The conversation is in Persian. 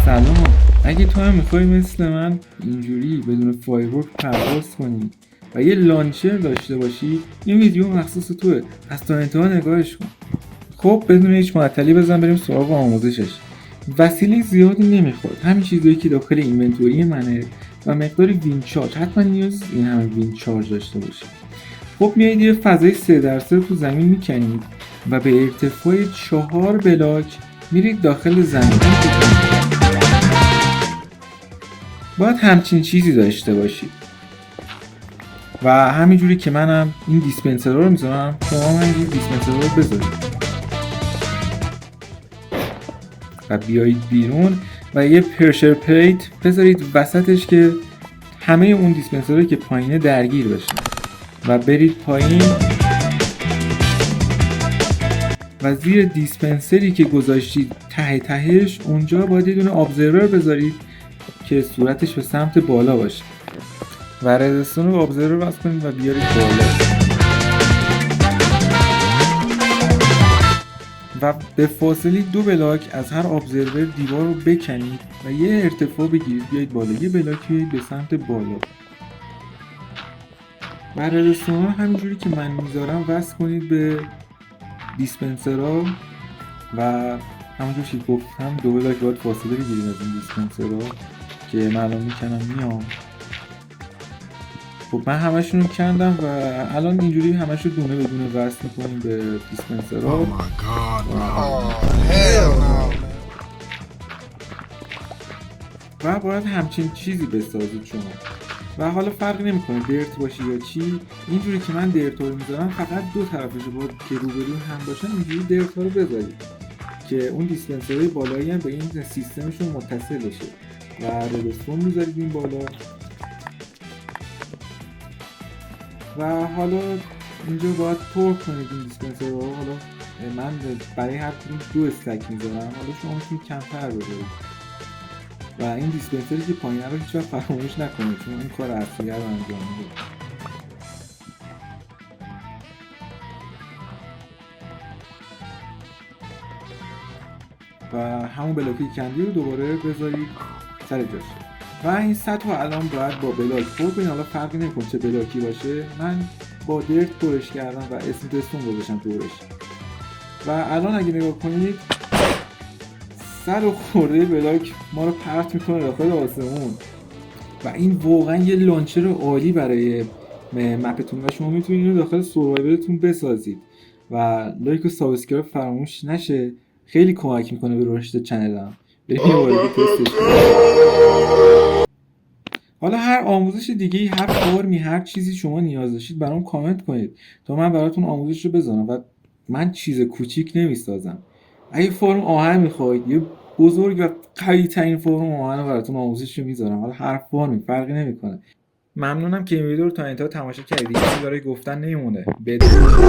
سلام. اگه تو هم میخوای مثل من اینجوری بدون فایرورک پرواز کنی و یه لانچر داشته باشی، این ویدیو مخصوص توه، پس تا انتها نگاهش کن. خب بدون هیچ معطلی بزن بریم سراغ آموزشش. وسیله زیادی نمیخواد، همین چیزایی که داخل اینونتوری منه و مقدار وین چارج. حتما نیاز این همه وین چارج داشته باشی. خب میایید یه فضای 3x3 تو زمین میکنید و به ارتفاع 4 بلاک میرید داخل زمین. باید همچین چیزی داشته باشید و همینجوری که منم این دیسپنسر رو میذارم، شما هم این دیسپنسر رو بذارید و بیایید بیرون و یه پرشر پلیت بذارید وسطش که همه اون دیسپنسرهایی که پایینه درگیر بشن و برید پایین و زیر دیسپنسری که گذاشتید ته تهش اونجا باید یه دونه ابزرور بذارید که صورتش به سمت بالا باشه و ردستون رو به ابزرور وصل کنید و بیارید بالا و به فاصله 2 بلاک از هر ابزرور دیوار رو بکنید و یه ارتفاع بگیرید بیایید بالا، یه بلاک بیایید به سمت بالا و ردستون رو همینجوری که من میذارم وصل کنید به دیسپنسرها و همونجور که گفتم 2 بلاک باید فاصله بگیرید از این دیسپنسرها که من الان میکنم میام. خب من همشون رو کندم و الان اینجوری همش رو دونه به دونه وصل میکنیم به دیسپنسرها. و باید همچین چیزی بسازید شما و حالا فرقی نمیکنه درت باشه یا چی. اینجوری که من درت رو میذارم فقط دو طرفش باید که روبرو هم باشن، اینجوری درت ها رو بذارید که اون دیسپنسرهای بالایی هم به این سیستمشون متصل بشه و ردستون میذارید این بالا و حالا اینجا باید پر کنید این دیسپنسر رو. حالا من برای هر کدوم 2 استک میذارم، حالا شما میتونید کمتر بذارید و این دیسپنسری که پایینه رو هیچ وقت فراموش نکنید چون این کار اصلیه رو انجام میده. و همون بلاکی کندی رو دوباره بذارید سر جاش و این سطح رو الان باید با بلاک پر کنید. حالا فرقی نمیکنه چه بلاکی باشه، من با درت پرش کردم و اسم دستون گذاشتم دورش و الان اگه نگاه کنید سر و خورده بلاک ما رو پرت میکنه داخل آسمون و این واقعا یه لانچر عالی برای مپتون و شما میتونید اینو داخل سروایورتون بسازید و لایک و سابسکرایب فراموش نشه، خیلی کمک میکنه به رشد چنلم. بریم یه بار تستش کنیم. حالا هر آموزش دیگه‌ای، هر فرمی، هر چیزی شما نیاز داشتید برام کامنت کنید تا من براتون آموزش رو بذارم و من چیز کوچیک نمیسازم. اگه فرم آهن میخواید یه بزرگ و قوی ترین فرم آهن رو براتون آموزش رو میذارم. حالا هر فرمی فرقی نمیکنه. ممنونم که این ویدیو رو تا انتها تماشا کردید. چیزی برای گفتن نمیمونه. بدرود.